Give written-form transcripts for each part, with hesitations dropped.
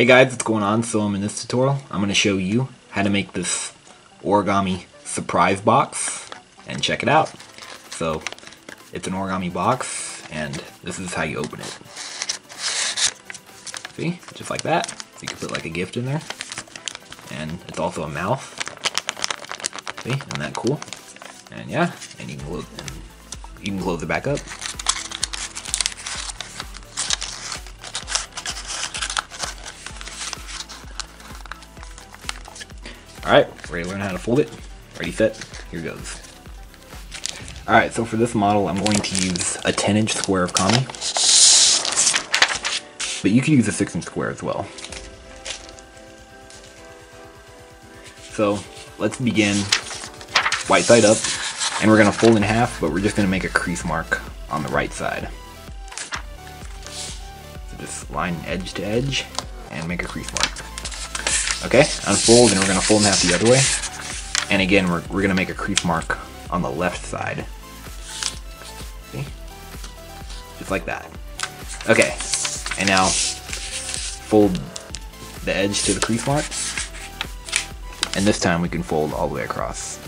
Hey guys, what's going on? So in this tutorial, I'm going to show you how to make this origami surprise box, and check it out. So it's an origami box, and this is how you open it. See, just like that. You can put like a gift in there, and it's also a mouth. See, isn't that cool? And yeah, and you can close it back up. Alright, ready to learn how to fold it? Ready, set, here goes. Alright, so for this model, I'm going to use a 10-inch square of kami. But you can use a 6-inch square as well. So, let's begin white side up. And we're going to fold in half, but we're just going to make a crease mark on the right side. So just line edge to edge and make a crease mark. Okay, unfold, and we're going to fold in half the other way. And again, we're going to make a crease mark on the left side. See? Just like that. Okay, and now fold the edge to the crease mark. And this time we can fold all the way across.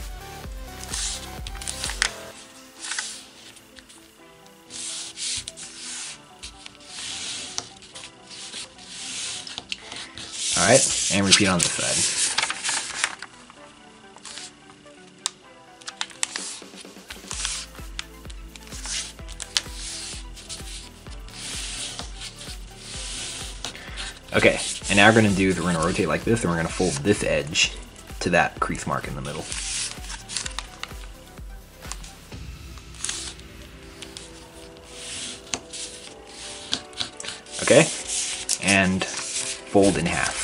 Alright, and repeat on this side. Okay, and now we're going to do is we're going to rotate like this, and we're going to fold this edge to that crease mark in the middle. Okay, and fold in half.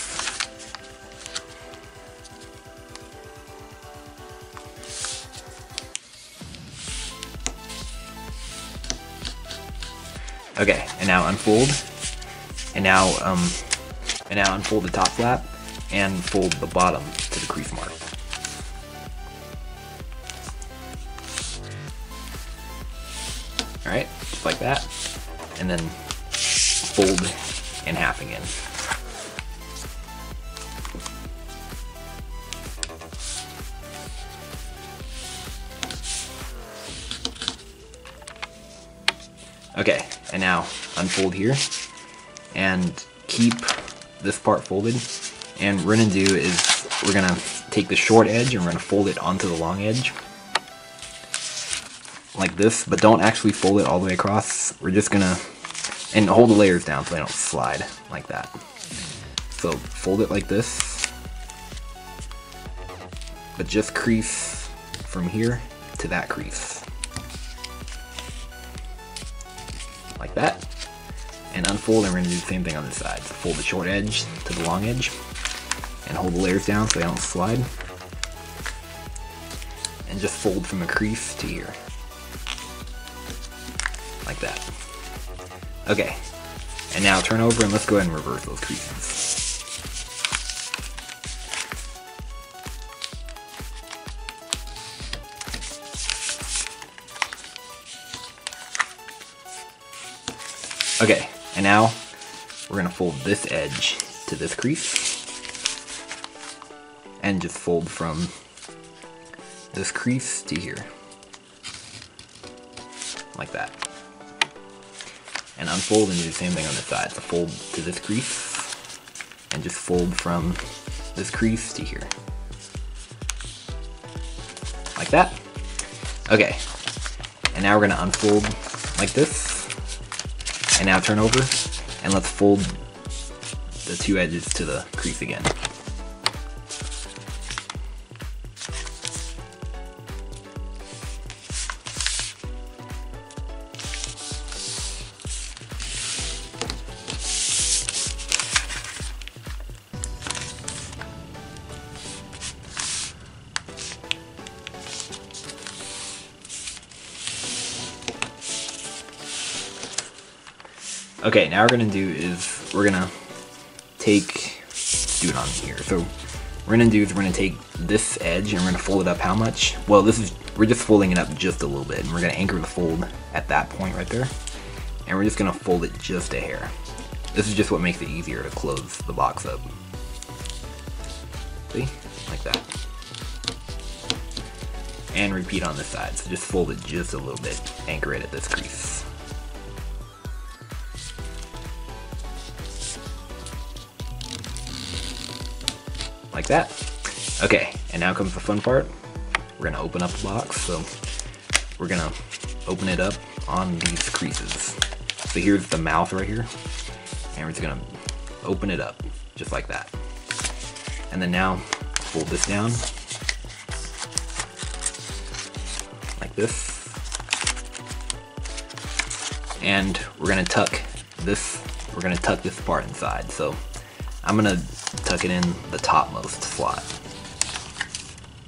Okay, and now unfold, and now unfold the top flap and fold the bottom to the crease mark. All right, just like that, and then fold in half again. Okay, and now unfold here, and keep this part folded, and what we're going to do is we're going to take the short edge and we're going to fold it onto the long edge, like this, but don't actually fold it all the way across. We're just going to, and hold the layers down so they don't slide, like that. So fold it like this, but just crease from here to that crease. Like that, and unfold, and we're going to do the same thing on this side. So fold the short edge to the long edge, and hold the layers down so they don't slide, and just fold from the crease to here, like that. Okay, and now turn over, and let's go ahead and reverse those creases. Okay, and now we're going to fold this edge to this crease, and just fold from this crease to here, like that. And unfold and do the same thing on this side. So fold to this crease, and just fold from this crease to here, like that. Okay, and now we're going to unfold like this. And now turn over, and let's fold the two edges to the crease again. Okay, now what we're going to do is we're going to take, let's do it on here. So we're going to do is we're going to take this edge and we're going to fold it up how much? Well, we're just folding it up just a little bit, and we're going to anchor the fold at that point right there. And we're just going to fold it just a hair. This is just what makes it easier to close the box up. See? Like that. And repeat on this side, so just fold it just a little bit, anchor it at this crease. Like that. Okay, and now comes the fun part. We're gonna open up the box, so we're gonna open it up on these creases. So here's the mouth right here, and we're just gonna open it up, just like that. And then now, fold this down, like this. And we're gonna tuck this part inside. So I'm gonna tuck it in the topmost slot.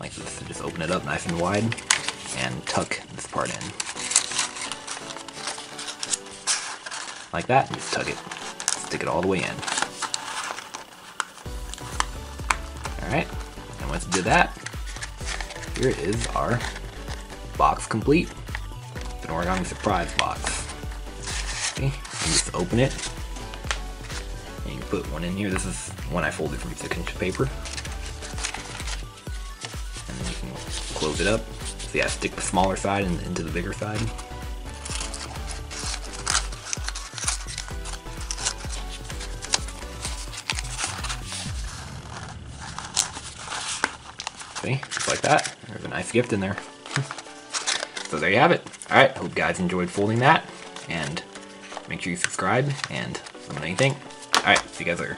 Like this, so just open it up nice and wide and tuck this part in. Like that, and just tuck it, stick it all the way in. Alright, and once you do that, here is our box complete. It's an Origami surprise box. Okay, you just open it, and you put one in here. This is one I folded from 6-inch paper. And then you can close it up. So yeah, stick the smaller side into the bigger side. See, just like that. There's a nice gift in there. So there you have it. Alright, hope you guys enjoyed folding that. And make sure you subscribe and let me know what you think. Alright, see you guys later.